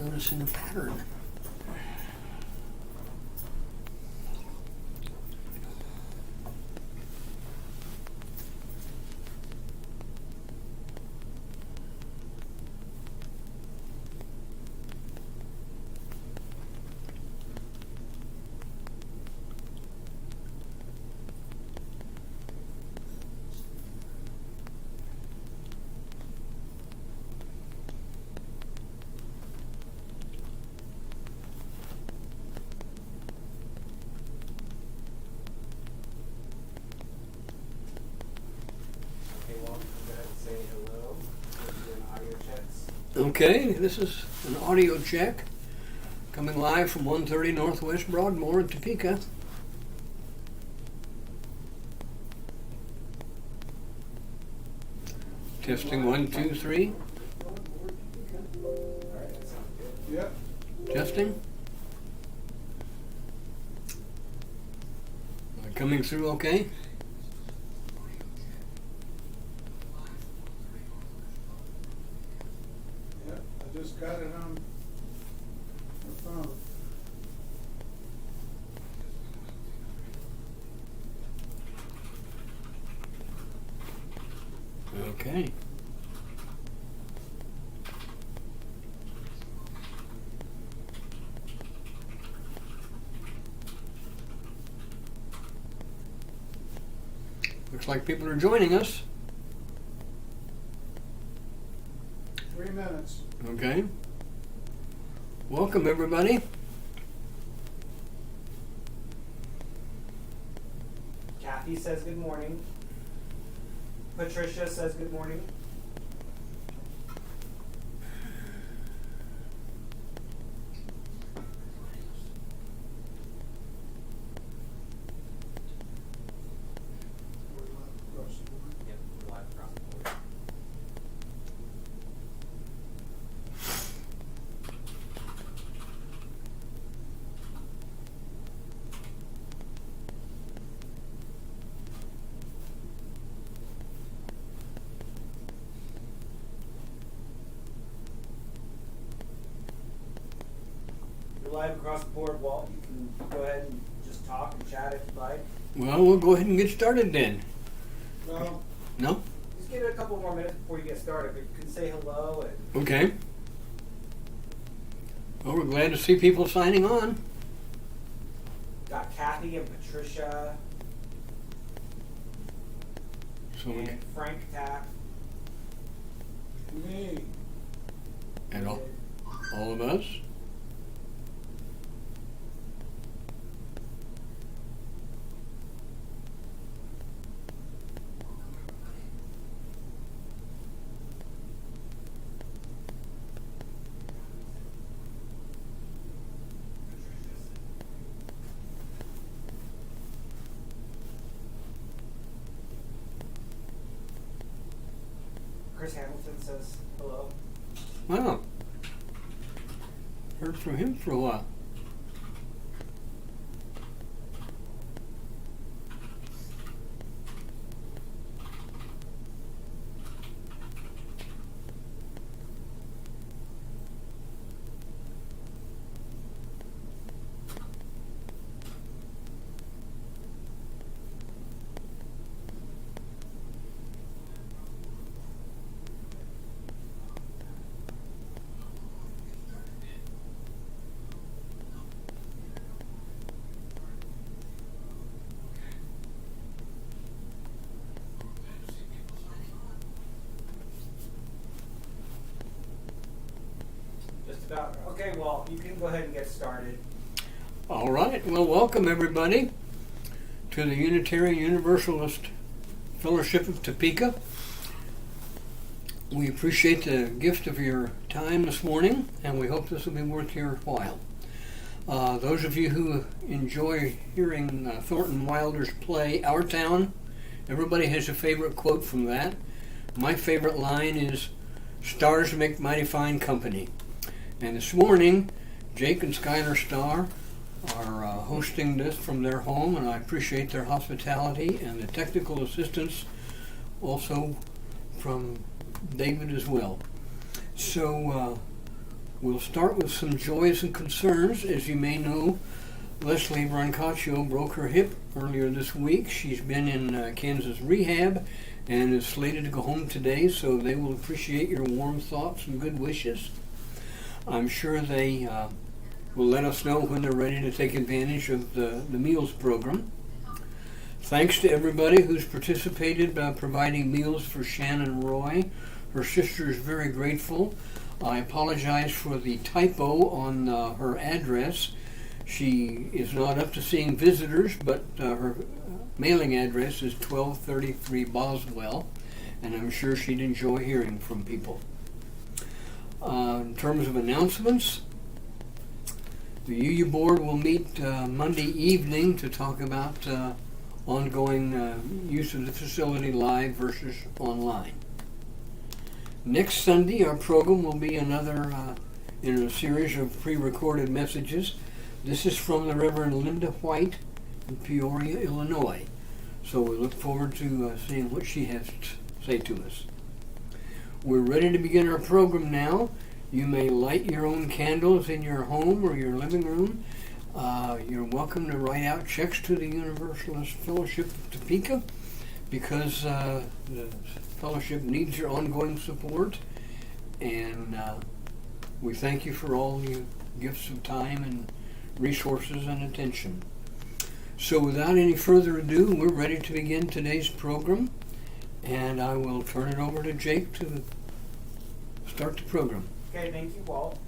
Noticing a pattern. Okay, this is an audio check coming live from 130 Northwest Broadmoor in Topeka. Testing 1, 2, 3. Yep. Testing. Coming through okay? Yep, I just got it on the phone. Okay. Looks like people are joining us. 3 minutes. Okay. Welcome, everybody. Kathy says good morning. Patricia says good morning. Yep, we're live across the board. You're live across the board, Walt. You can go ahead and just talk and chat if you'd like. Well, we'll go ahead and get started then. Well, No? Just give it a couple more minutes before you get started, but you can say hello and Okay. Well, we're glad to see people signing on. got Kathy and Patricia So we and Frank Tapp. me. and all of us. Chris Hamilton says hello. Wow. Heard from him for a while. Just about. Okay, well, you can go ahead and get started. All right. Well, welcome everybody to the Unitarian Universalist Fellowship of Topeka. We appreciate the gift of your time this morning, and we hope this will be worth your while. Those of you who enjoy hearing Thornton Wilder's play Our Town, everybody has a favorite quote from that. My favorite line is, "Stars make mighty fine company." And this morning, Jake and Skylar Starr are hosting this from their home, and I appreciate their hospitality and the technical assistance also from David as well. So We'll start with some joys and concerns. As you may know, Leslie Brancaccio broke her hip earlier this week. She's been in Kansas rehab and is slated to go home today, so they will appreciate your warm thoughts and good wishes. I'm sure they will let us know when they're ready to take advantage of the meals program. Thanks to everybody who's participated by providing meals for Shannon Roy. Her sister is very grateful. I apologize for the typo on her address. She is not up to seeing visitors, but her mailing address is 1233 Boswell, and I'm sure she'd enjoy hearing from people. In terms of announcements, the UU Board will meet Monday evening to talk about ongoing use of the facility live versus online. Next Sunday, our program will be another in a series of pre-recorded messages. This is from the Reverend Linda White in Peoria, Illinois. So we look forward to seeing what she has to say to us. We're ready to begin our program now. You may light your own candles in your home or your living room. You're welcome to write out checks to the Universalist Fellowship of Topeka because the fellowship needs your ongoing support, and we thank you for all your gifts of time and resources and attention. So without any further ado, we're ready to begin today's program, and I will turn it over to Jake to start the program. Okay, thank you, Walt.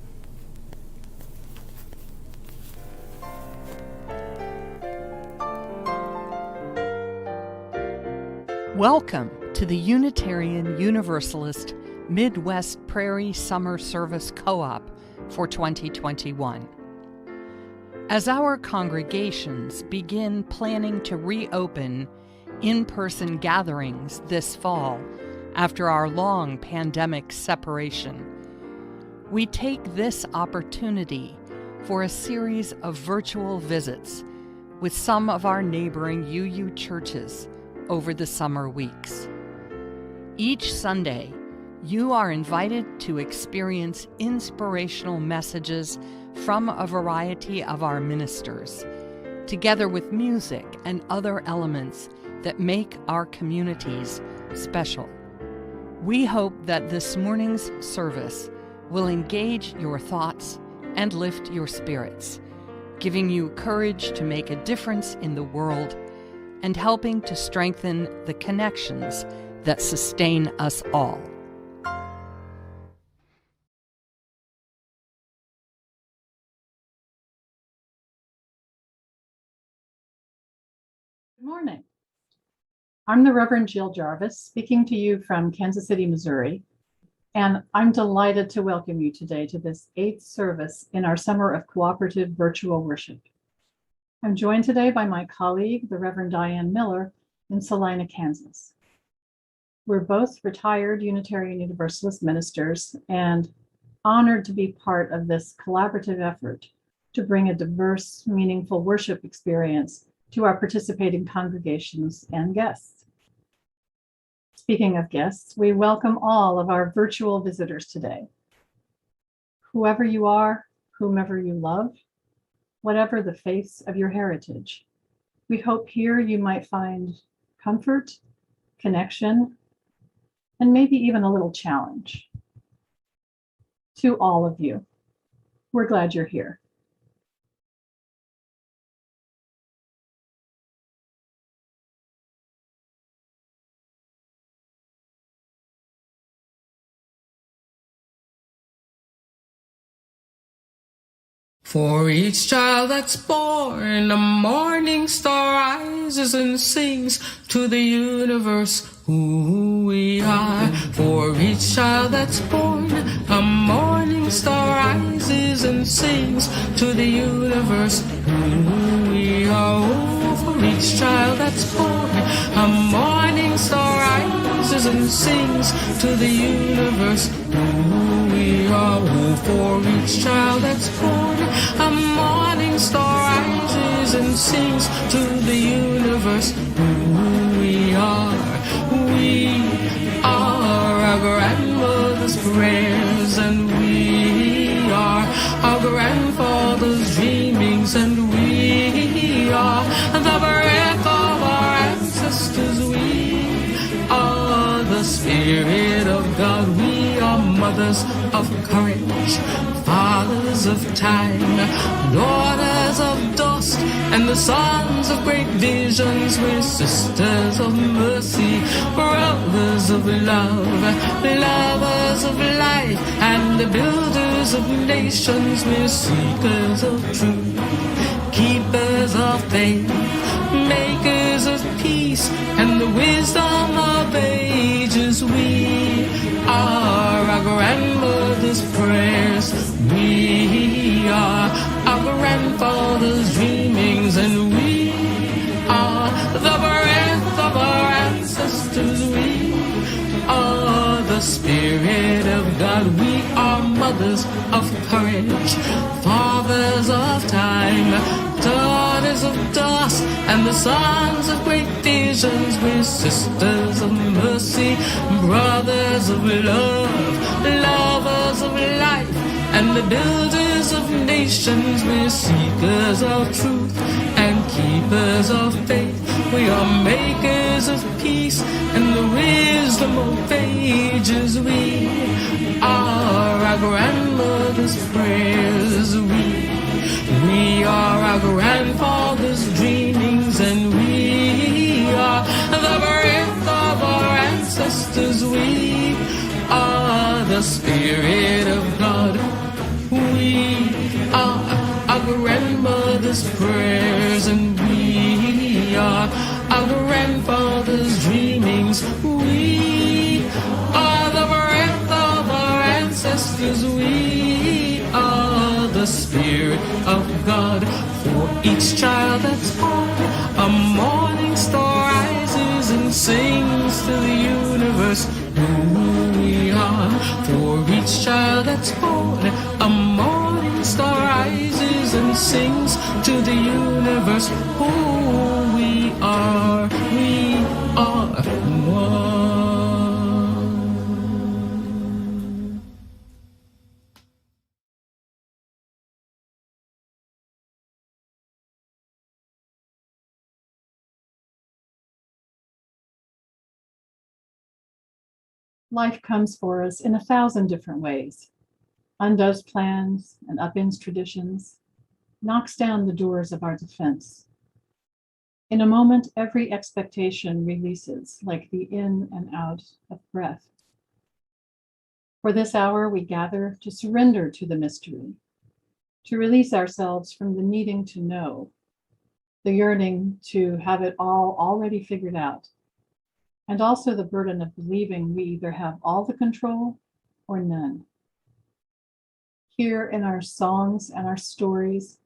Welcome to the Unitarian Universalist Midwest Prairie Summer Service Co-op for 2021. As our congregations begin planning to reopen in-person gatherings this fall after our long pandemic separation, we take this opportunity for a series of virtual visits with some of our neighboring UU churches over the summer weeks. Each Sunday, you are invited to experience inspirational messages from a variety of our ministers, together with music and other elements that make our communities special. We hope that this morning's service will engage your thoughts and lift your spirits, giving you courage to make a difference in the world and helping to strengthen the connections that sustain us all. Good morning. I'm the Reverend Jill Jarvis, speaking to you from Kansas City, Missouri, and I'm delighted to welcome you today to this 8th service in our Summer of Cooperative Virtual Worship. I'm joined today by my colleague, the Reverend Diane Miller, in Salina, Kansas. We're both retired Unitarian Universalist ministers and honored to be part of this collaborative effort to bring a diverse, meaningful worship experience to our participating congregations and guests. Speaking of guests, we welcome all of our virtual visitors today. Whoever you are, whomever you love, whatever the faiths of your heritage, we hope here you might find comfort, connection, and maybe even a little challenge. To all of you, we're glad you're here. For each child that's born, a morning star rises and sings to the universe who we are. For each child that's born, a morning star rises and sings to the universe who we are. Oh, for each child that's born, a morning star rises and sings to the universe who we are. Oh, for each child that's born, a morning star rises and sings to the universe who we are. We are our grandmother's prayers, and we are God, we are mothers of courage, fathers of time, daughters of dust, and the sons of great visions. We're sisters of mercy, brothers of love, lovers of life, and the builders of nations. We're seekers of truth, keepers of faith, makers of peace, and the wisdom of ages. We are our grandmother's prayers. We are our grandfather's dreamings, and we are the breath of our ancestors. We are the Spirit of God. We are mothers of courage, fathers of time, daughters of dust, and the sons of great visions. We're sisters of mercy, brothers of love, lovers of life, and the builders of nations. We're seekers of truth and keepers of faith. We are makers of peace and the wisdom of ages. We are our grandmother's prayers. We are our grandfather's dreamings, and we are the breath of our ancestors. We are the Spirit of God. We are our grandmother's prayers, and we are our grandfather's dreamings. We are the breath of our ancestors. We are the Spirit of God. For each child that's born, a morning star rises and sings to the universe who we are. For each child that's born, a morning star rises and sings to the universe who we are. We are one. Life comes for us in 1,000 different ways, undoes plans and upends traditions, knocks down the doors of our defense. In a moment, every expectation releases like the in and out of breath. For this hour, we gather to surrender to the mystery, to release ourselves from the needing to know, the yearning to have it all already figured out, and also the burden of believing we either have all the control or none. Here in our songs and our stories,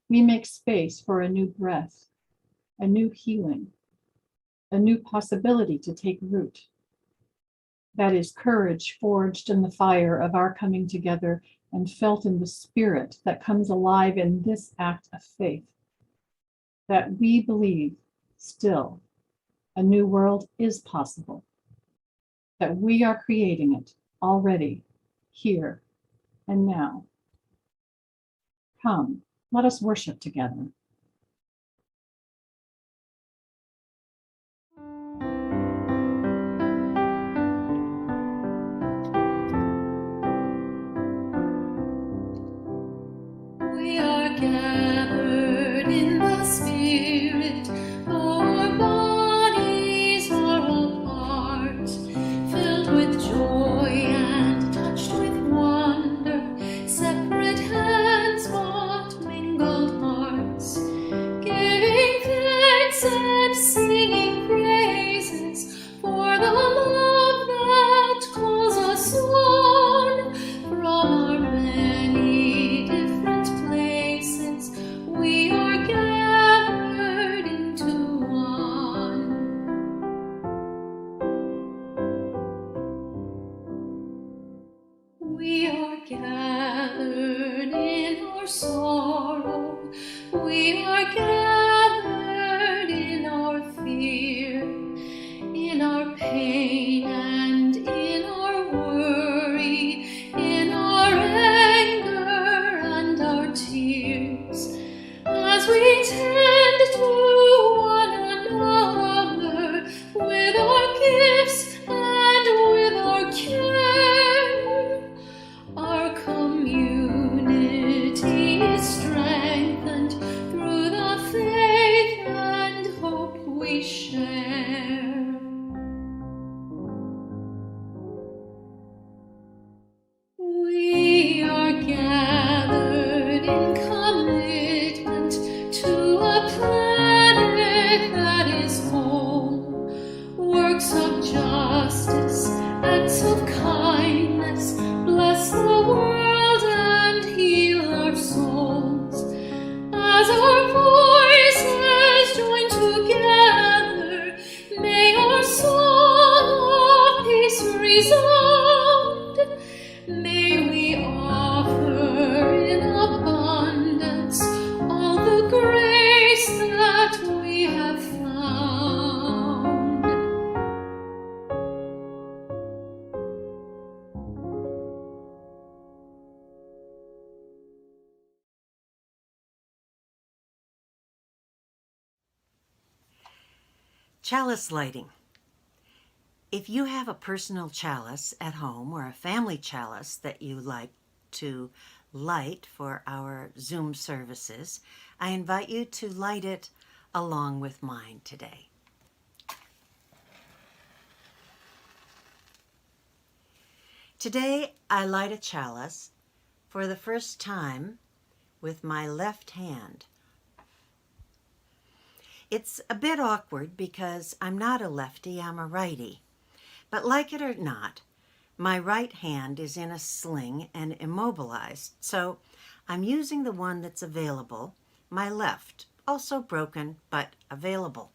we make space for a new breath, a new healing, a new possibility to take root. That is courage forged in the fire of our coming together and felt in the spirit that comes alive in this act of faith. That we believe still a new world is possible, that we are creating it already, here and now. Come, let us worship together. We are gathered in the Spirit, our bodies are apart, filled with joy and touched with wonder, separate hands but mingled hearts, giving thanks and singing praises for the love that calls us on from our many different places. We are gathered into one. We are gathered in our sorrow. We are gathered in our fear, in our pain and in our worry, in our anger and our tears, as we tend to one another with our gifts and with our cares. Chalice lighting. If you have a personal chalice at home or a family chalice that you like to light for our Zoom services, I invite you to light it along with mine today. Today, I light a chalice for the first time with my left hand. It's a bit awkward because I'm not a lefty, I'm a righty. But like it or not, my right hand is in a sling and immobilized, so I'm using the one that's available, my left, also broken but available.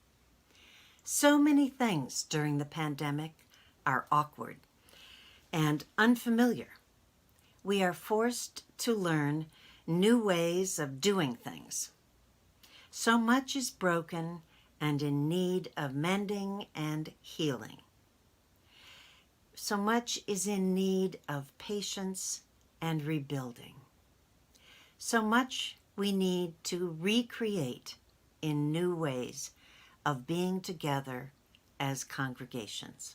So many things during the pandemic are awkward and unfamiliar. We are forced to learn new ways of doing things. So much is broken and in need of mending and healing. So much is in need of patience and rebuilding. So much we need to recreate in new ways of being together as congregations.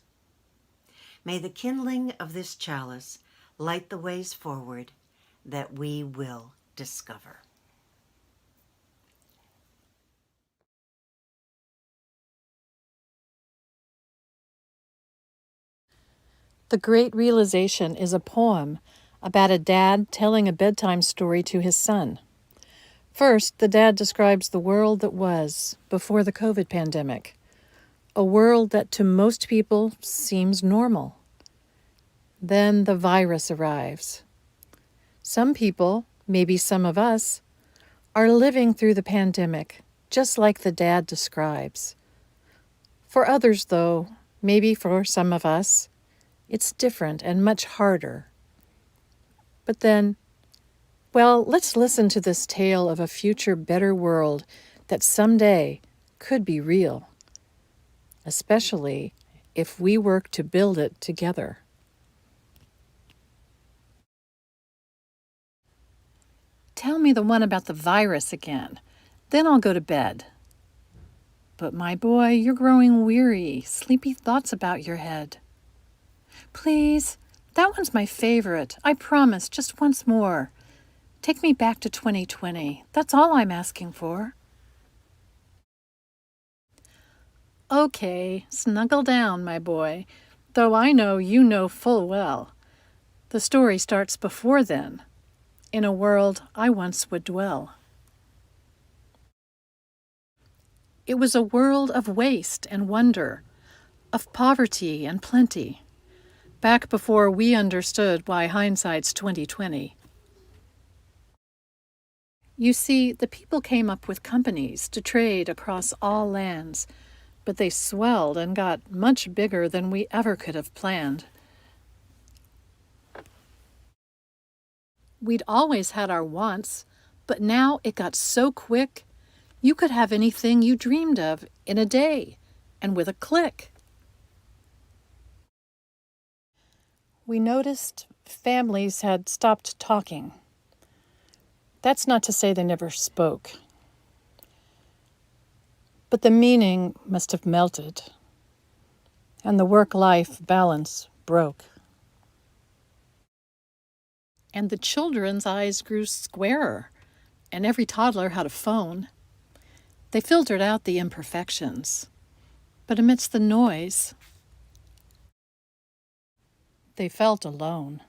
May the kindling of this chalice light the ways forward that we will discover. The Great Realization is a poem about a dad telling a bedtime story to his son. First, the dad describes the world that was before the COVID pandemic, a world that to most people seems normal. Then the virus arrives. Some people, maybe some of us, are living through the pandemic, just like the dad describes. For others, though, maybe for some of us, it's different and much harder. But then, well, let's listen to this tale of a future better world that someday could be real, especially if we work to build it together. Tell me the one about the virus again, then I'll go to bed. But my boy, you're growing weary, sleepy thoughts about your head. Please, that one's my favorite. I promise, just once more. Take me back to 2020. That's all I'm asking for. Okay, snuggle down, my boy, though I know you know full well. The story starts before then, in a world I once would dwell. It was a world of waste and wonder, of poverty and plenty, back before we understood why hindsight's 2020. You see, the people came up with companies to trade across all lands, but they swelled and got much bigger than we ever could have planned. We'd always had our wants, but now it got so quick, you could have anything you dreamed of in a day, and with a click. We noticed families had stopped talking. That's not to say they never spoke. But the meaning must have melted, and the work-life balance broke. And the children's eyes grew squarer, and every toddler had a phone. They filtered out the imperfections, but amidst the noise, they felt alone.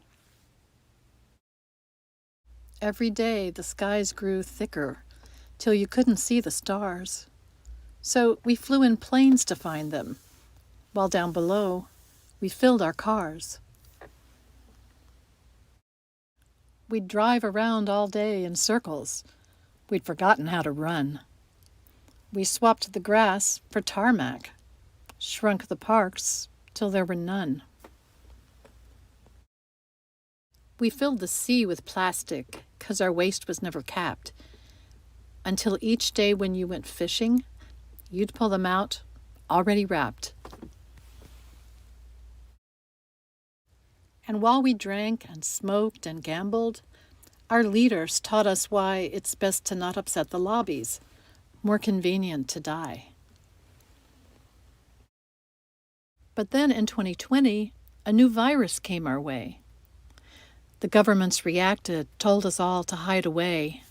Every day the skies grew thicker, till you couldn't see the stars. So we flew in planes to find them, while down below we filled our cars. We'd drive around all day in circles. We'd forgotten how to run. We swapped the grass for tarmac, shrunk the parks till there were none. We filled the sea with plastic, 'cause our waste was never capped, until each day when you went fishing, you'd pull them out, already wrapped. And while we drank and smoked and gambled, our leaders taught us why it's best to not upset the lobbies, more convenient to die. But then in 2020, a new virus came our way. The governments reacted, told us all to hide away.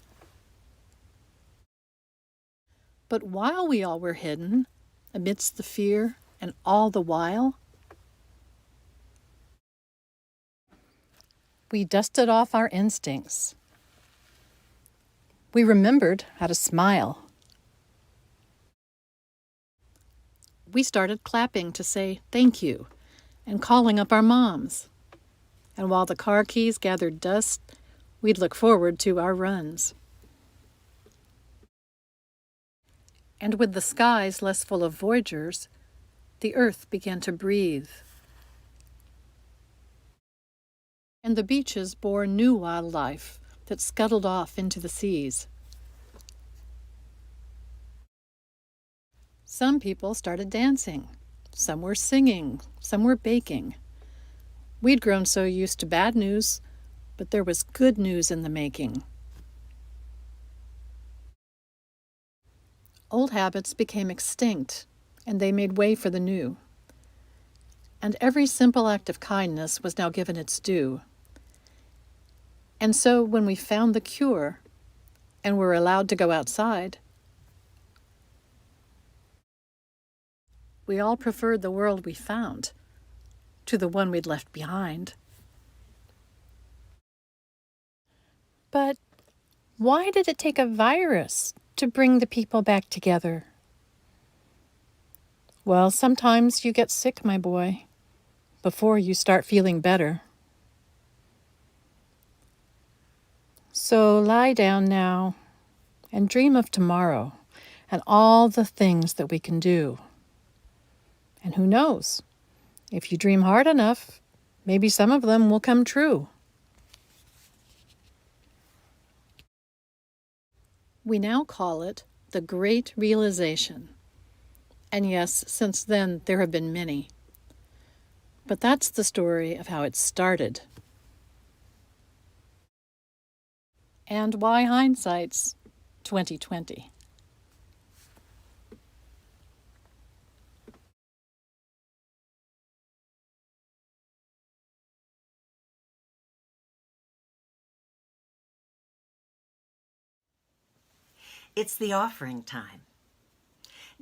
But while we all were hidden, amidst the fear and all the while, we dusted off our instincts. We remembered how to smile. We started clapping to say thank you and calling up our moms. And while the car keys gathered dust, we'd look forward to our runs. And with the skies less full of voyagers, the earth began to breathe. And the beaches bore new wildlife that scuttled off into the seas. Some people started dancing, some were singing, some were baking. We'd grown so used to bad news, but there was good news in the making. Old habits became extinct, and they made way for the new. And every simple act of kindness was now given its due. And so when we found the cure, and were allowed to go outside, we all preferred the world we found to the one we'd left behind. But why did it take a virus to bring the people back together? Well, sometimes you get sick, my boy, before you start feeling better. So lie down now and dream of tomorrow and all the things that we can do. And who knows? If you dream hard enough, maybe some of them will come true. We now call it the Great Realization. And yes, since then there have been many. But that's the story of how it started. And why hindsight's 2020. It's the offering time.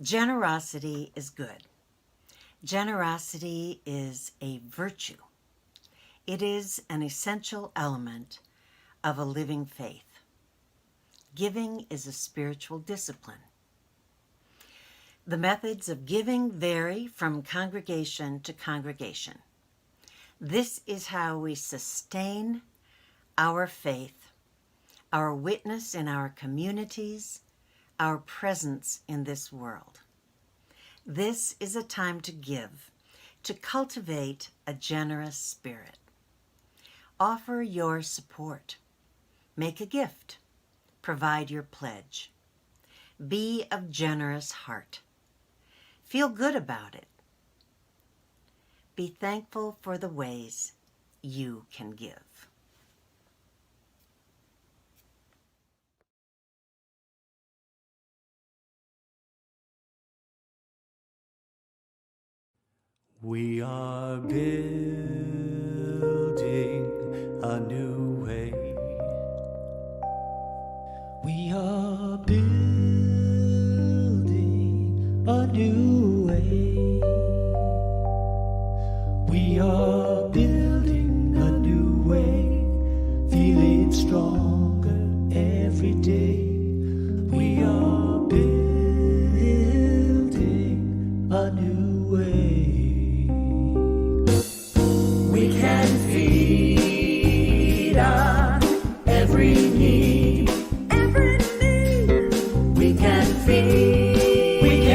Generosity is good. Generosity is a virtue. It is an essential element of a living faith. Giving is a spiritual discipline. The methods of giving vary from congregation to congregation. This is how we sustain our faith, our witness in our communities, our presence in this world. This is a time to give, to cultivate a generous spirit. Offer your support. Make a gift. Provide your pledge. Be of generous heart. Feel good about it. Be thankful for the ways you can give. We are building a new way. We are building a new way. We are building a new way, feeling stronger every day. We are building a new way. We can feed on every need. Every need. We can feed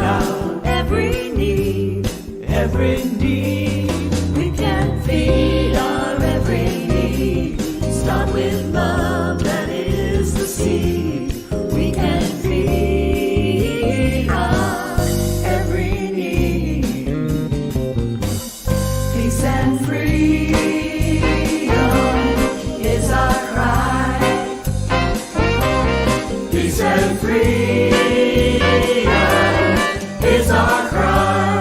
on every need. Every need. We can feed on every need. Start with love, that is the seed. We can feed on every need. Peace and freedom is our cry. Peace and freedom is our cry.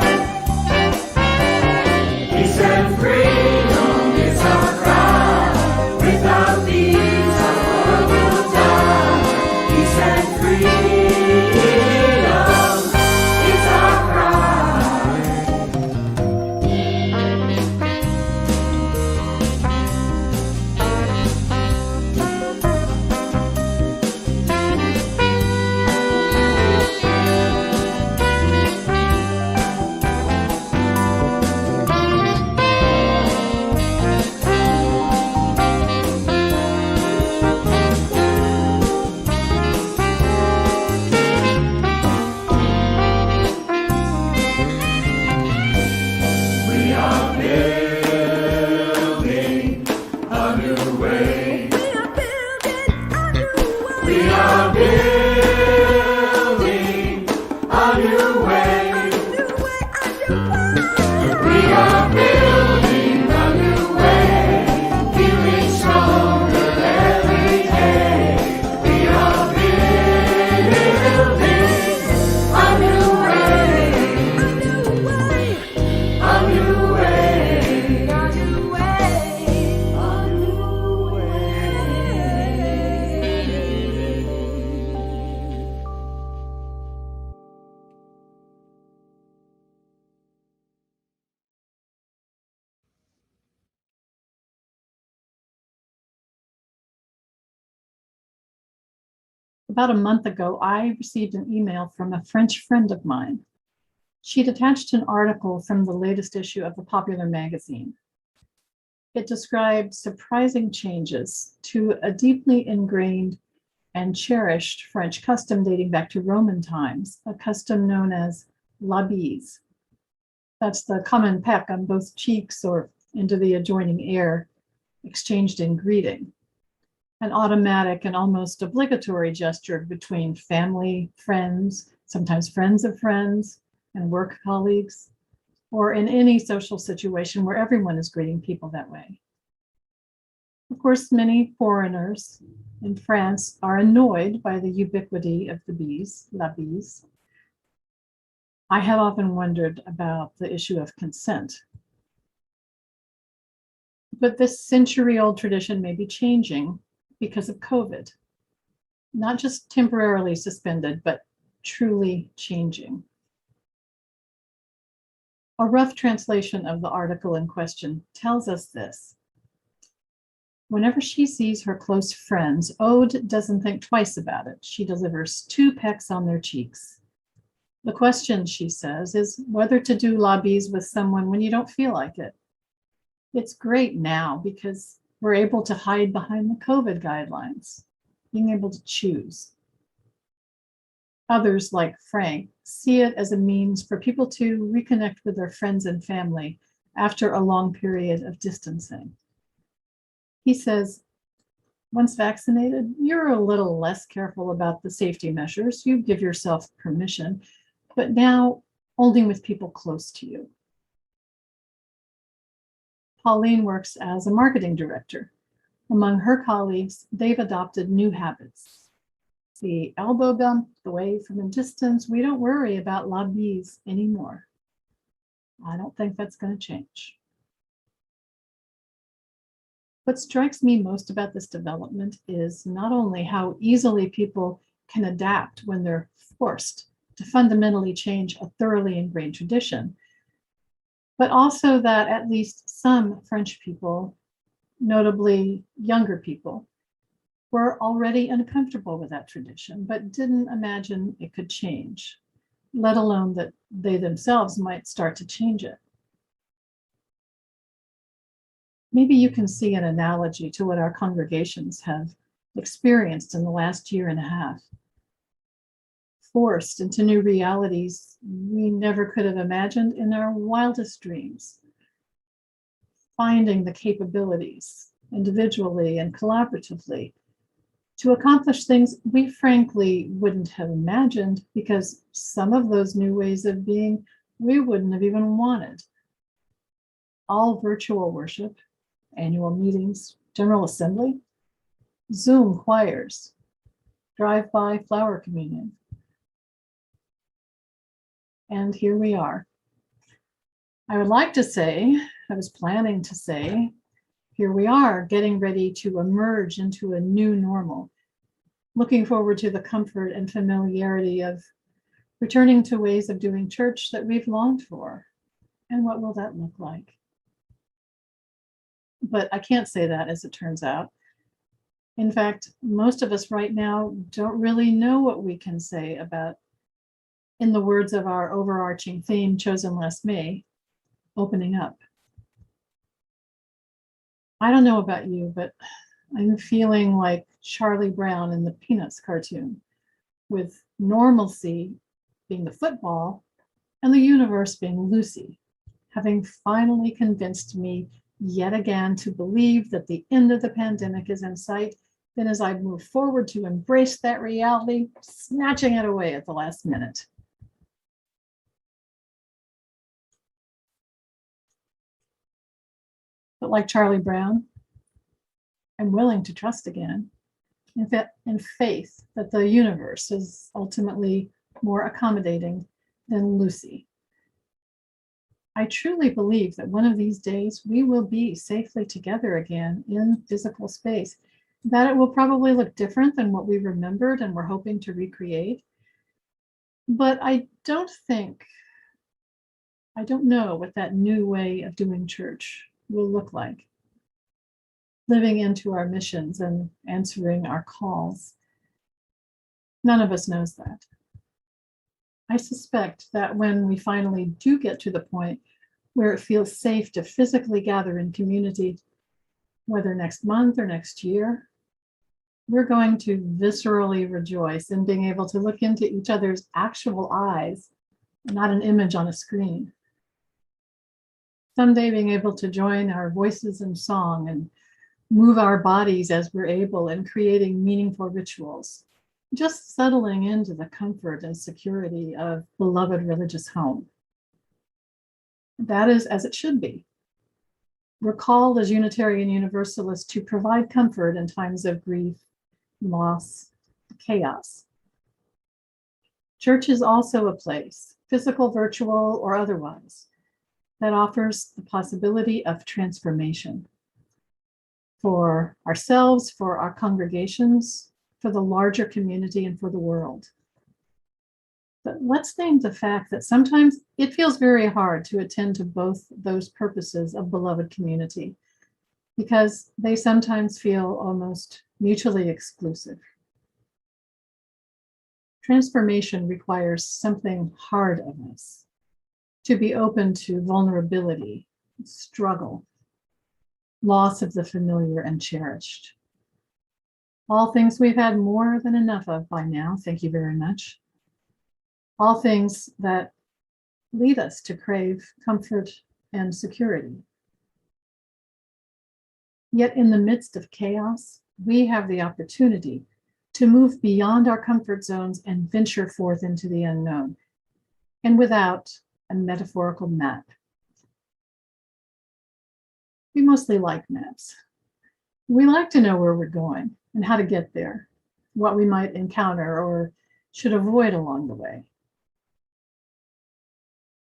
About a month ago, I received an email from a French friend of mine. She'd attached an article from the latest issue of the Popular magazine. It described surprising changes to a deeply ingrained and cherished French custom dating back to Roman times, a custom known as la bise. That's the common peck on both cheeks or into the adjoining air, exchanged in greeting. An automatic and almost obligatory gesture between family, friends, sometimes friends of friends, and work colleagues, or in any social situation where everyone is greeting people that way. Of course, many foreigners in France are annoyed by the ubiquity of the bise, la bise. I have often wondered about the issue of consent. But this century-old tradition may be changing because of COVID. Not just temporarily suspended, but truly changing. A rough translation of the article in question tells us this. Whenever she sees her close friends, Aude doesn't think twice about it. She delivers 2 pecks on their cheeks. The question, she says, is whether to do la bise with someone when you don't feel like it. It's great now because we're able to hide behind the COVID guidelines, being able to choose. Others, like Frank, see it as a means for people to reconnect with their friends and family after a long period of distancing. He says, once vaccinated, you're a little less careful about the safety measures. You give yourself permission, but now only with people close to you. Pauline works as a marketing director. Among her colleagues, they've adopted new habits. The elbow bump, the wave from a distance, we don't worry about la bise anymore. I don't think that's going to change. What strikes me most about this development is not only how easily people can adapt when they're forced to fundamentally change a thoroughly ingrained tradition, but also that at least some French people, notably younger people, were already uncomfortable with that tradition, but didn't imagine it could change, let alone that they themselves might start to change it. Maybe you can see an analogy to what our congregations have experienced in the last year and a half. Forced into new realities we never could have imagined in our wildest dreams. Finding the capabilities, individually and collaboratively, to accomplish things we frankly wouldn't have imagined because some of those new ways of being we wouldn't have even wanted. All virtual worship, annual meetings, General Assembly, Zoom choirs, drive-by flower communion. And here we are. I would like to say, I was planning to say, here we are getting ready to emerge into a new normal, looking forward to the comfort and familiarity of returning to ways of doing church that we've longed for. And what will that look like? But I can't say that, as it turns out. In fact, most of us right now don't really know what we can say about, in the words of our overarching theme chosen last May, opening up. I don't know about you, but I'm feeling like Charlie Brown in the Peanuts cartoon, with normalcy being the football and the universe being Lucy, having finally convinced me yet again to believe that the end of the pandemic is in sight. Then as I move forward to embrace that reality, snatching it away at the last minute. But like Charlie Brown, I'm willing to trust again in faith that the universe is ultimately more accommodating than Lucy. I truly believe that one of these days we will be safely together again in physical space, that it will probably look different than what we remembered and we're hoping to recreate. But I don't know what that new way of doing church will look like. Living into our missions and answering our calls. None of us knows that. I suspect that when we finally do get to the point where it feels safe to physically gather in community, whether next month or next year, we're going to viscerally rejoice in being able to look into each other's actual eyes, not an image on a screen. Someday being able to join our voices in song and move our bodies as we're able in creating meaningful rituals, just settling into the comfort and security of beloved religious home. That is as it should be. We're called as Unitarian Universalists to provide comfort in times of grief, loss, chaos. Church is also a place, physical, virtual, or otherwise, that offers the possibility of transformation for ourselves, for our congregations, for the larger community, and for the world. But let's name the fact that sometimes it feels very hard to attend to both those purposes of beloved community, because they sometimes feel almost mutually exclusive. Transformation requires something hard of us, to be open to vulnerability, struggle, loss of the familiar and cherished. All things we've had more than enough of by now, thank you very much. All things that lead us to crave comfort and security. Yet in the midst of chaos, we have the opportunity to move beyond our comfort zones and venture forth into the unknown, and without a metaphorical map. We mostly like maps. We like to know where we're going and how to get there, what we might encounter or should avoid along the way.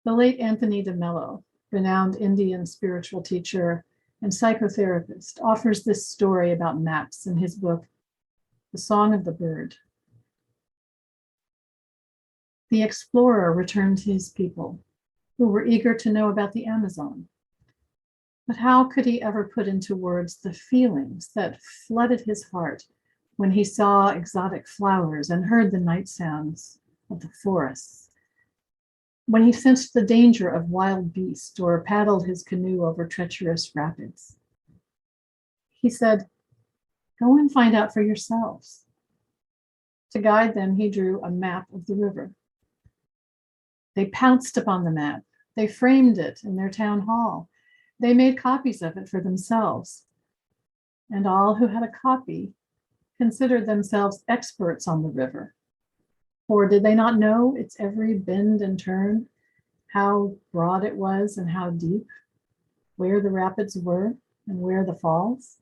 The late Anthony de Mello, renowned Indian spiritual teacher and psychotherapist, offers this story about maps in his book, The Song of the Bird. The explorer returned to his people, who were eager to know about the Amazon. But how could he ever put into words the feelings that flooded his heart when he saw exotic flowers and heard the night sounds of the forests, when he sensed the danger of wild beasts or paddled his canoe over treacherous rapids? He said, "Go and find out for yourselves." To guide them, he drew a map of the river. They pounced upon the map. They framed it in their town hall. They made copies of it for themselves. And all who had a copy considered themselves experts on the river. For did they not know its every bend and turn, how broad it was and how deep, where the rapids were and where the falls?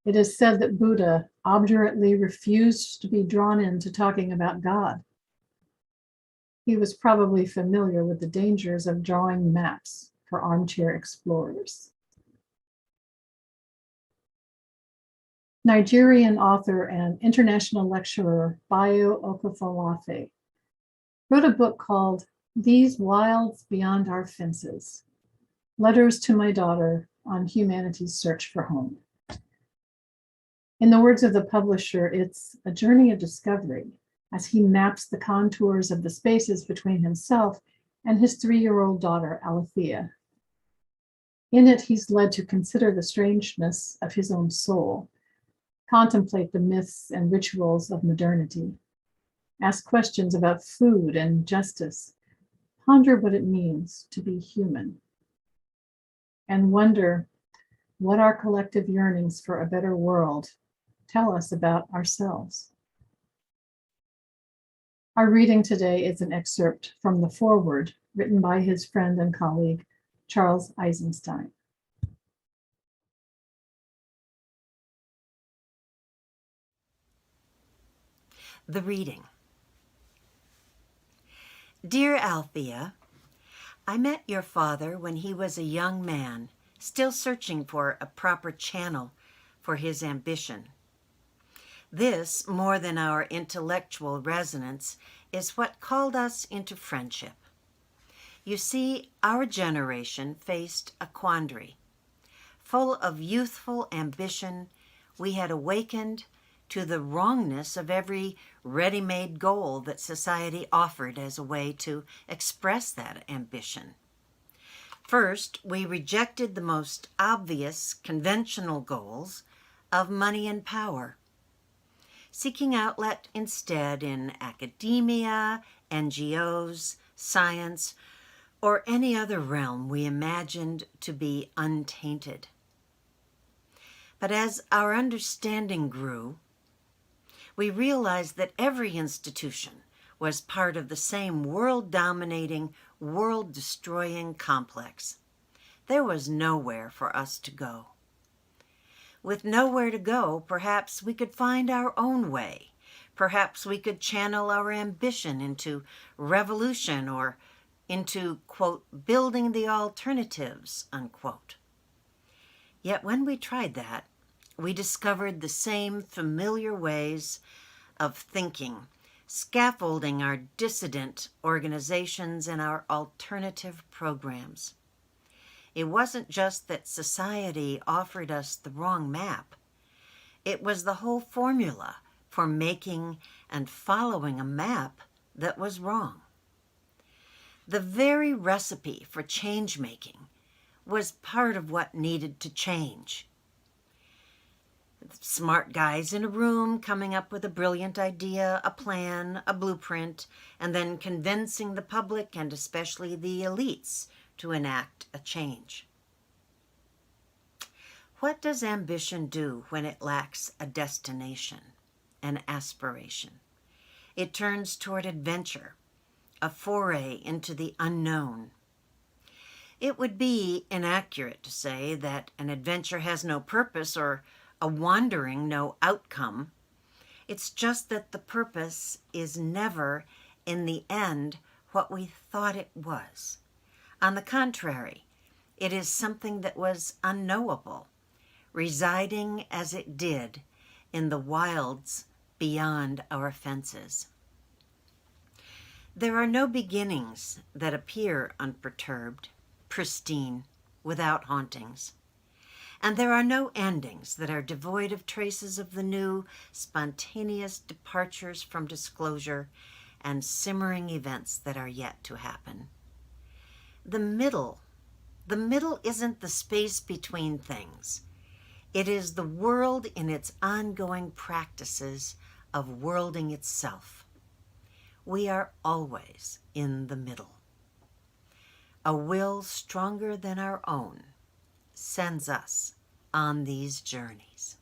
It is said that Buddha obdurately refused to be drawn into talking about God. He was probably familiar with the dangers of drawing maps for armchair explorers. Nigerian author and international lecturer Bayo Okafalafe wrote a book called These Wilds Beyond Our Fences, Letters to My Daughter on Humanity's Search for Home. In the words of the publisher, it's a journey of discovery as he maps the contours of the spaces between himself and his 3-year-old daughter, Alethea. In it, he's led to consider the strangeness of his own soul, contemplate the myths and rituals of modernity, ask questions about food and justice, ponder what it means to be human, and wonder what our collective yearnings for a better world tell us about ourselves. Our reading today is an excerpt from the foreword written by his friend and colleague, Charles Eisenstein. The reading. Dear Althea, I met your father when he was a young man, still searching for a proper channel for his ambition. This, more than our intellectual resonance, is what called us into friendship. You see, our generation faced a quandary. Full of youthful ambition, we had awakened to the wrongness of every ready-made goal that society offered as a way to express that ambition. First, we rejected the most obvious conventional goals of money and power, seeking outlet instead in academia, NGOs, science, or any other realm we imagined to be untainted. But as our understanding grew, we realized that every institution was part of the same world-dominating, world-destroying complex. There was nowhere for us to go. With nowhere to go, perhaps we could find our own way. Perhaps we could channel our ambition into revolution or into, quote, building the alternatives, unquote. Yet when we tried that, we discovered the same familiar ways of thinking, scaffolding our dissident organizations and our alternative programs. It wasn't just that society offered us the wrong map. It was the whole formula for making and following a map that was wrong. The very recipe for change-making was part of what needed to change. Smart guys in a room coming up with a brilliant idea, a plan, a blueprint, and then convincing the public and especially the elites to enact a change. What does ambition do when it lacks a destination, an aspiration? It turns toward adventure, a foray into the unknown. It would be inaccurate to say that an adventure has no purpose or a wandering no outcome. It's just that the purpose is never, in the end, what we thought it was. On the contrary, it is something that was unknowable, residing as it did in the wilds beyond our fences. There are no beginnings that appear unperturbed, pristine, without hauntings. And there are no endings that are devoid of traces of the new, spontaneous departures from disclosure and simmering events that are yet to happen. The middle isn't the space between things. It is the world in its ongoing practices of worlding itself. We are always in the middle. A will stronger than our own sends us on these journeys.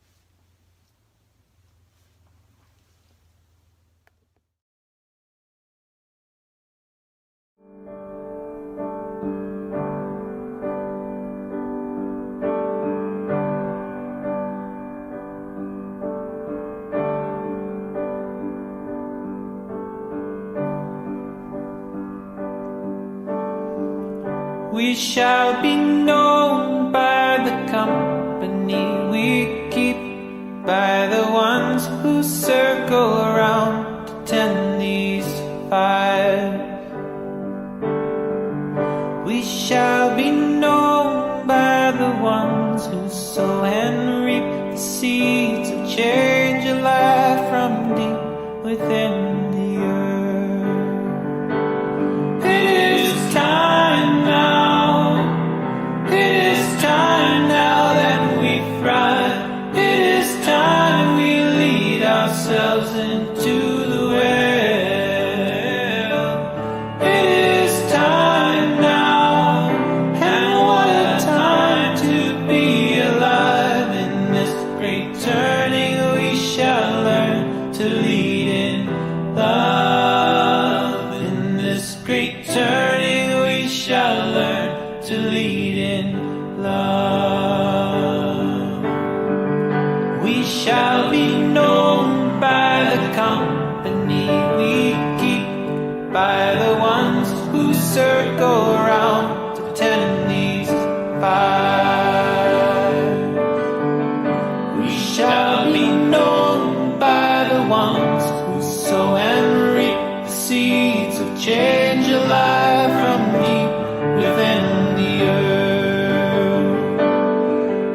We shall be known by the company we keep, by the ones who circle around to tend these fires. We shall be known by the ones who sow and reap the seeds of change alive from deep within the earth. It is time now. Ourselves into the well. It is time now, and what a time to be alive. In this great turning we shall learn to lead in love. In this great turning we shall learn to lead in love. We shall be known by the company we keep, by the ones who circle around to tend these fires. We shall be known by the ones who sow and reap the seeds of change alive from deep within the earth.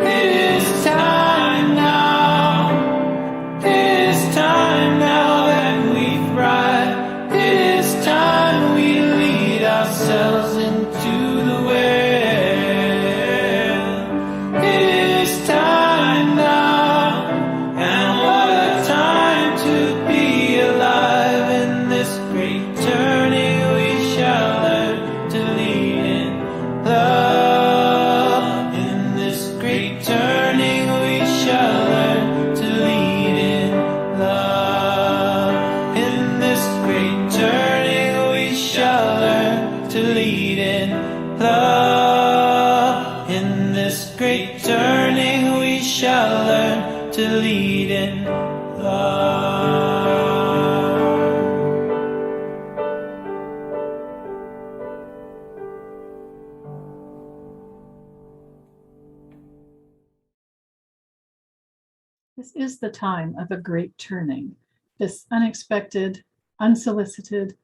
It is time now. It is turning we shall learn to lead in love. In this great turning we shall learn to lead in love. In this great turning we shall learn to lead in love. This is the time of a great turning, this unexpected, unsolicited,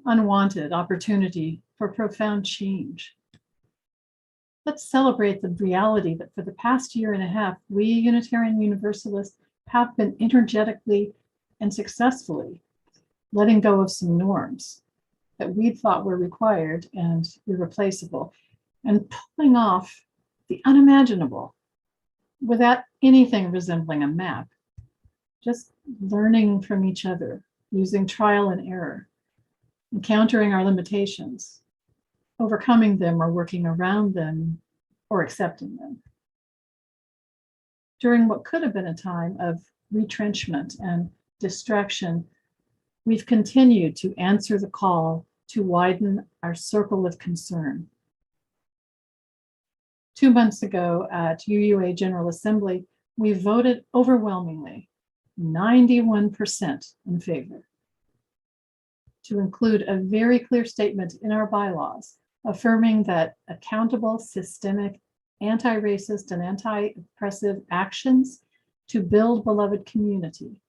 unwanted opportunity for profound change. Let's celebrate the reality that for the past year and a half, we Unitarian Universalists have been energetically and successfully letting go of some norms that we thought were required and irreplaceable, and pulling off the unimaginable without anything resembling a map, just learning from each other, using trial and error, encountering our limitations, overcoming them or working around them or accepting them. During what could have been a time of retrenchment and distraction, we've continued to answer the call to widen our circle of concern. 2 months ago at UUA General Assembly, we voted overwhelmingly, 91% in favor, to include a very clear statement in our bylaws affirming that accountable, systemic, anti-racist and anti-oppressive actions to build beloved community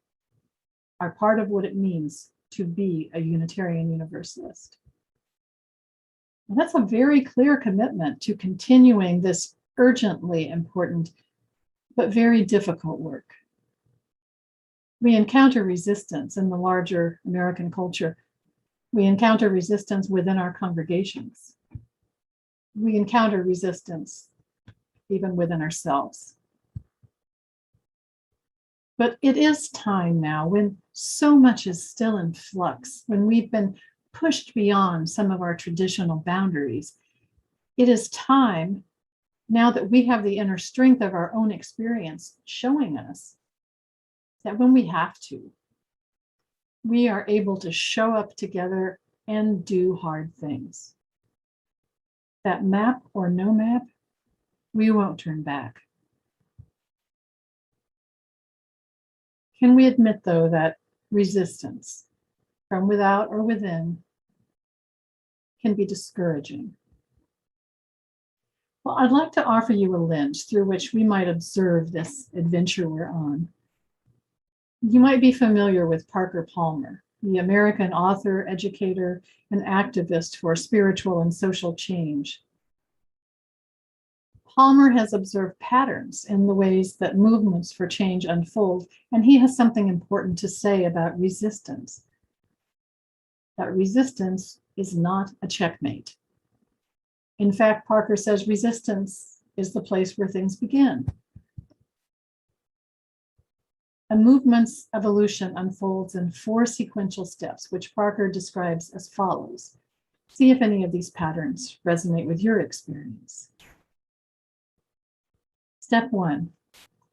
are part of what it means to be a Unitarian Universalist. And that's a very clear commitment to continuing this urgently important but very difficult work. We encounter resistance in the larger American culture. We encounter resistance within our congregations. We encounter resistance even within ourselves. But it is time now, when so much is still in flux, when we've been pushed beyond some of our traditional boundaries, it is time, now that we have the inner strength of our own experience showing us that when we have to, we are able to show up together and do hard things. That map or no map, we won't turn back. Can we admit, though, that resistance from without or within can be discouraging? Well, I'd like to offer you a lens through which we might observe this adventure we're on. You might be familiar with Parker Palmer, the American author, educator, and activist for spiritual and social change. Palmer has observed patterns in the ways that movements for change unfold, and he has something important to say about resistance. That resistance is not a checkmate. In fact, Parker says resistance is the place where things begin. A movement's evolution unfolds in 4 sequential steps, which Parker describes as follows. See if any of these patterns resonate with your experience. Step 1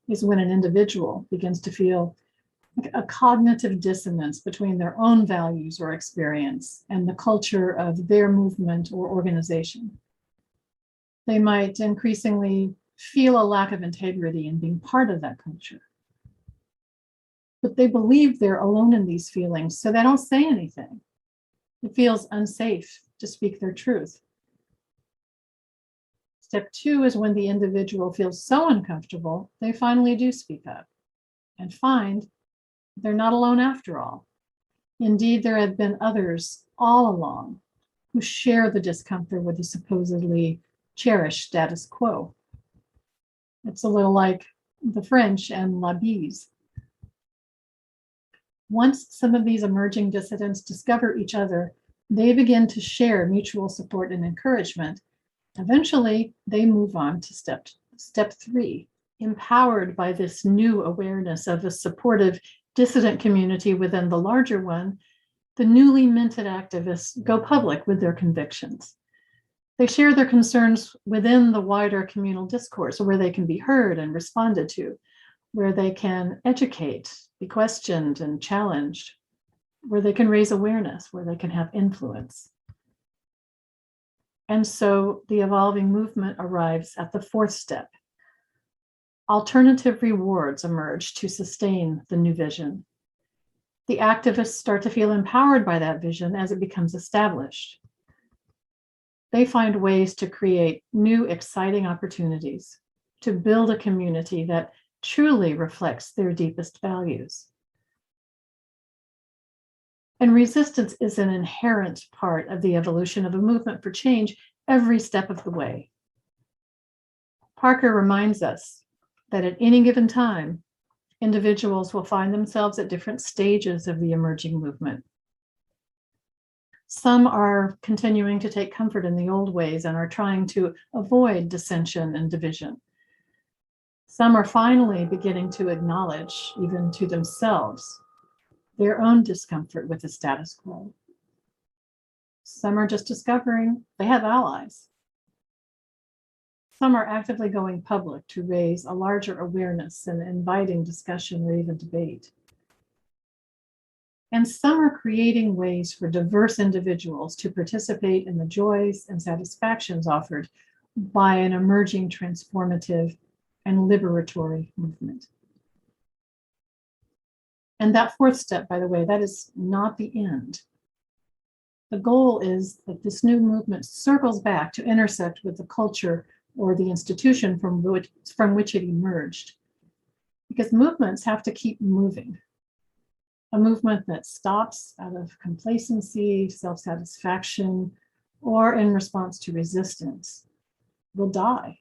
is when an individual begins to feel a cognitive dissonance between their own values or experience and the culture of their movement or organization. They might increasingly feel a lack of integrity in being part of that culture. But they believe they're alone in these feelings, so they don't say anything. It feels unsafe to speak their truth. Step 2 is when the individual feels so uncomfortable, they finally do speak up and find they're not alone after all. Indeed, there have been others all along who share the discomfort with the supposedly cherished status quo. It's a little like the French and La Bise. Once some of these emerging dissidents discover each other, they begin to share mutual support and encouragement. Eventually, they move on to step 3. Empowered by this new awareness of a supportive dissident community within the larger one, the newly minted activists go public with their convictions. They share their concerns within the wider communal discourse where they can be heard and responded to, where they can educate, be questioned and challenged, where they can raise awareness, where they can have influence. And so the evolving movement arrives at the fourth step. Alternative rewards emerge to sustain the new vision. The activists start to feel empowered by that vision as it becomes established. They find ways to create new, exciting opportunities to build a community that truly reflects their deepest values. And resistance is an inherent part of the evolution of a movement for change every step of the way. Parker reminds us that at any given time, individuals will find themselves at different stages of the emerging movement. Some are continuing to take comfort in the old ways and are trying to avoid dissension and division. Some are finally beginning to acknowledge, even to themselves, their own discomfort with the status quo. Some are just discovering they have allies. Some are actively going public to raise a larger awareness and inviting discussion or even debate. And some are creating ways for diverse individuals to participate in the joys and satisfactions offered by an emerging transformative and liberatory movement. And that fourth step, by the way, that is not the end. The goal is that this new movement circles back to intersect with the culture or the institution from which it emerged. Because movements have to keep moving. A movement that stops out of complacency, self-satisfaction, or in response to resistance will die.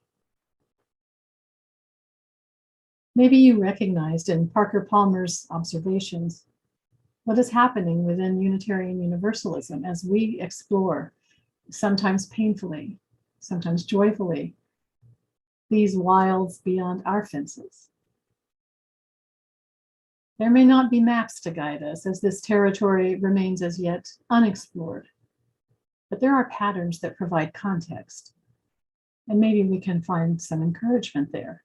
Maybe you recognized in Parker Palmer's observations what is happening within Unitarian Universalism as we explore, sometimes painfully, sometimes joyfully, these wilds beyond our fences. There may not be maps to guide us as this territory remains as yet unexplored, but there are patterns that provide context, and maybe we can find some encouragement there.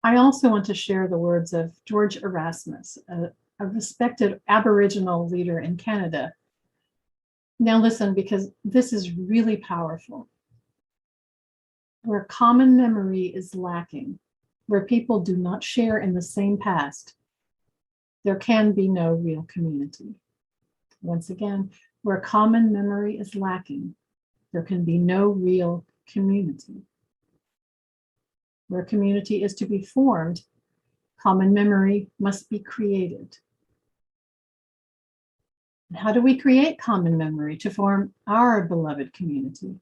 I also want to share the words of George Erasmus, a respected Aboriginal leader in Canada. Now listen, because this is really powerful. Where common memory is lacking, where people do not share in the same past, there can be no real community. Once again, where common memory is lacking, there can be no real community. Where community is to be formed, common memory must be created. And how do we create common memory to form our beloved community?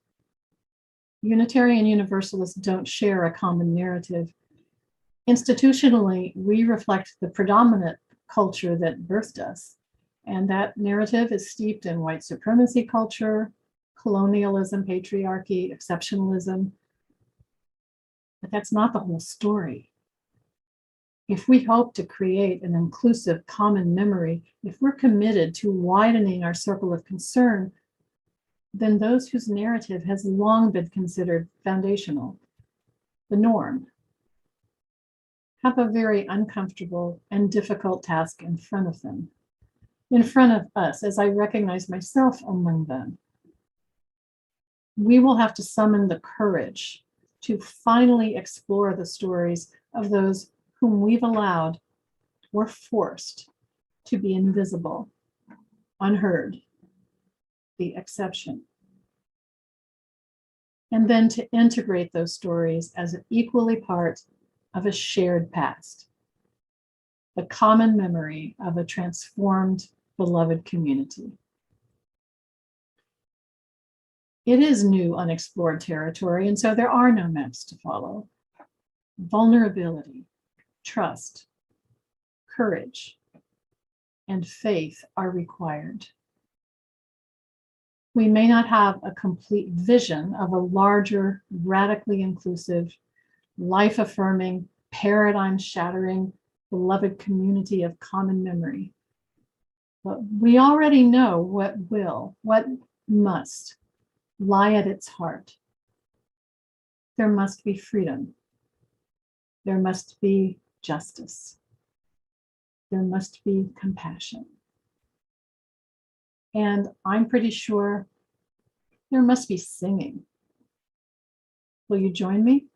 Unitarian Universalists don't share a common narrative. Institutionally, we reflect the predominant culture that birthed us, and that narrative is steeped in white supremacy culture, colonialism, patriarchy, exceptionalism. But that's not the whole story. If we hope to create an inclusive common memory, if we're committed to widening our circle of concern, then those whose narrative has long been considered foundational, the norm, have a very uncomfortable and difficult task in front of them, in front of us, as I recognize myself among them. We will have to summon the courage to finally explore the stories of those whom we've allowed or forced to be invisible, unheard, the exception. And then to integrate those stories as an equally part of a shared past, the common memory of a transformed, beloved community. It is new, unexplored territory, and so there are no maps to follow. Vulnerability, trust, courage, and faith are required. We may not have a complete vision of a larger, radically inclusive, life-affirming, paradigm-shattering, beloved community of common memory. But we already know what must lie at its heart. There must be freedom. There must be justice. There must be compassion. And I'm pretty sure there must be singing. Will you join me?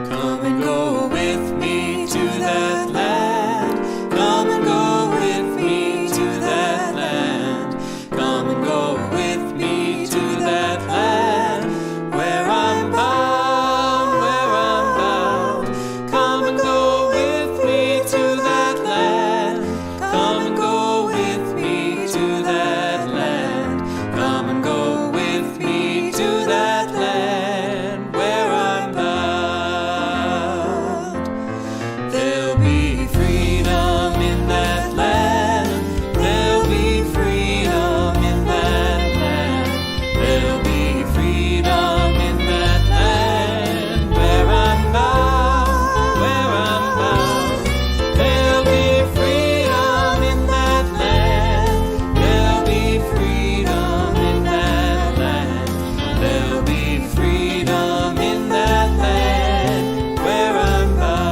Come and go with me to that land. Come and go with me to that land. Come and go with me to that land where I'm bound, where I'm bound. Come and go with me to that land. Come and go with me to that land. Come and go with me to that land where I'm bound. There'll be freedom in that land. There'll be freedom in that land. There'll be freedom in that land where I'm bound, where I'm bound. There'll be freedom in that land. There'll be freedom in that land. There'll be freedom in that land where I'm bound.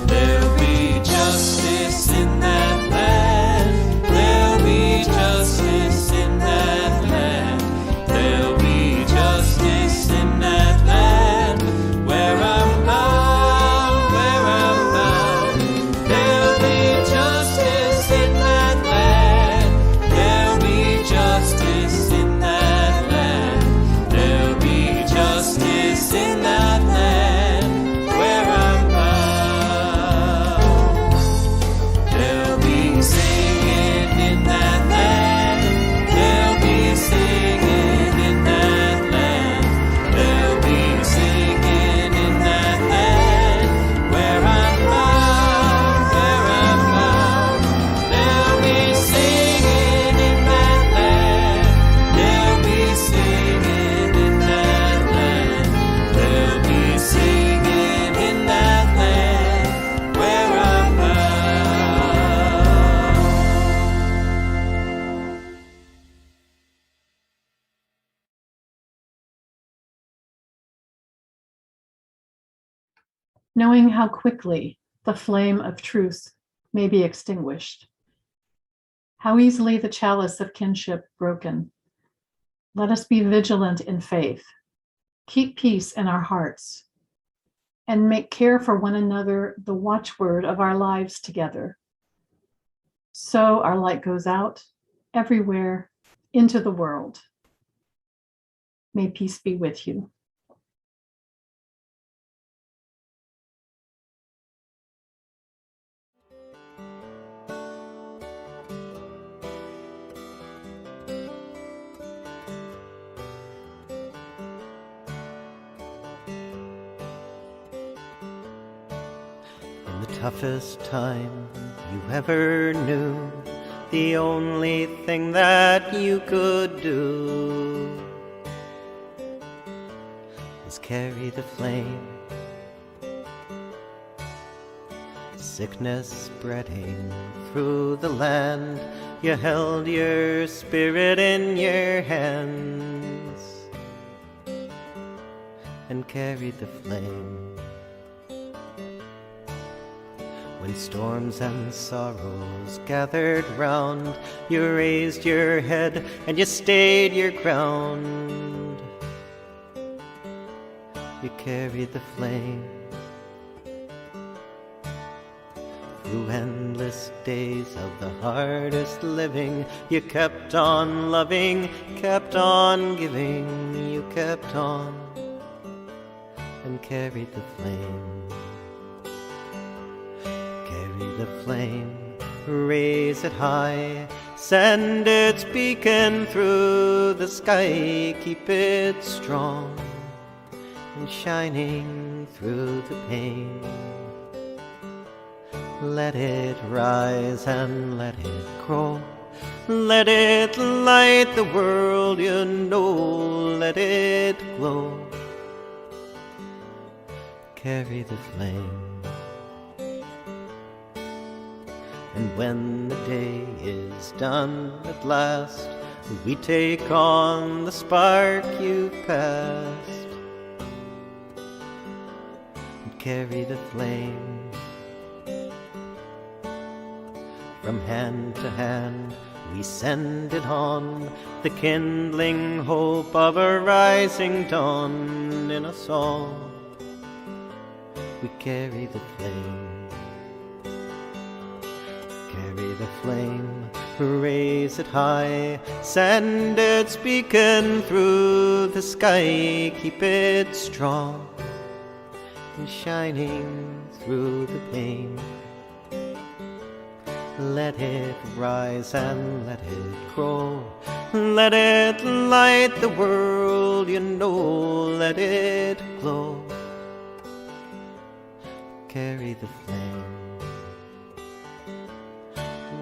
There'll be justice in that land. There'll be justice in that land. There'll be justice in that land where I'm bound, where I'm bound. There'll be justice in that land. There'll be justice in that land. There'll be justice in that land where I'm bound. There'll be singing in that land. There'll be singing in that land. There'll be singing in that land where I'm bound, where I'm bound. There'll be singing in that land. There'll be singing in that land. There'll be singing in that land where I'm bound. Knowing how quickly the flame of truth may be extinguished, how easily the chalice of kinship broken, let us be vigilant in faith, keep peace in our hearts, and make care for one another the watchword of our lives together. So our light goes out everywhere into the world. May peace be with you. In the toughest time you ever knew, the only thing that you could do was carry the flame. Sickness spreading through the land, you held your spirit in your hands and carried the flame. When storms and sorrows gathered round, you raised your head and you stayed your ground. You carried the flame. Through endless days of the hardest living, you kept on loving, kept on giving. You kept on and carried the flame. Carry the flame, raise it high, send its beacon through the sky. Keep it strong and shining through the pain. Let it rise and let it grow. Let it light the world, you know, let it glow. Carry the flame. And when the day is done at last, we take on the spark you passed. And carry the flame. From hand to hand we send it on, the kindling hope of a rising dawn. In a song we carry the flame. Carry the flame, raise it high, send its beacon through the sky. Keep it strong and shining through the pain. Let it rise and let it grow. Let it light the world, you know, let it glow. Carry the flame.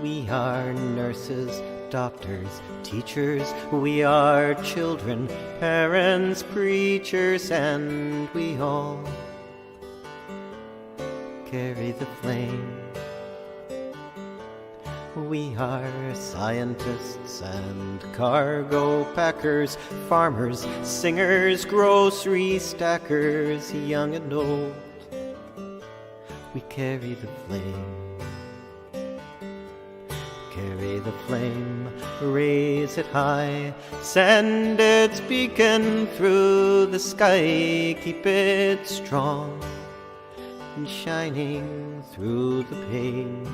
We are nurses, doctors, teachers. We are children, parents, preachers, and we all carry the flame. We are scientists and cargo packers, farmers, singers, grocery stackers, young and old. We carry the flame. Carry the flame, raise it high, send its beacon through the sky. Keep it strong and shining through the pain.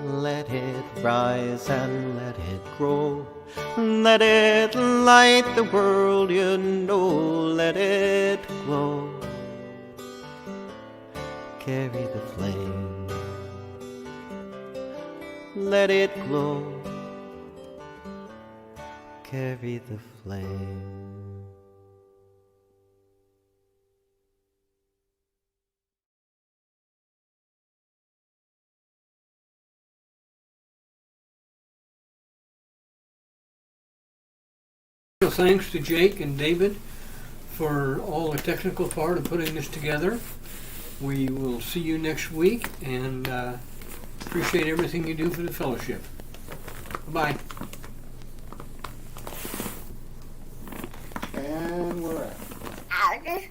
Let it rise and let it grow. Let it light the world, you know, let it glow. Carry the flame. Let it glow. Carry the flame. Thanks to Jake and David for all the technical part of putting this together. We will see you next week, and appreciate everything you do for the fellowship. Bye-bye. And we're out.